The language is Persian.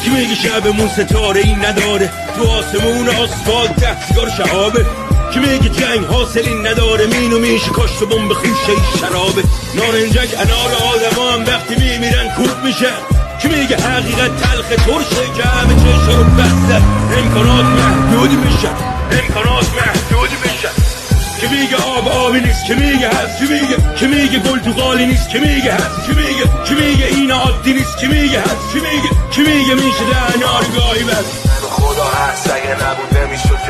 کی میگه شبمون ستاره این نداره، تو آسمون آسفالت دستگار شهابه. کی میگه جنگ حاصلی نداره، مینو میشه کاشت و بمب خوشه ای شرابه. نارنجک انار آدما هم وقتی میمیرن کوب میشن. کی میگه حقیقت تلخ ترشه که همه چشا رو بسته، امکانات محدودی میشن، امکانات محدودی میشن. کی میگه آب آبی نیست، کی میگه هست، کی میگه گل تو قالی نیست، کی میگه هست، کی میگه این عادی نیست، کی میگه هست، کی میگه میشه ده انار گاهی بس. خدا هست اگه نبود نمیشد.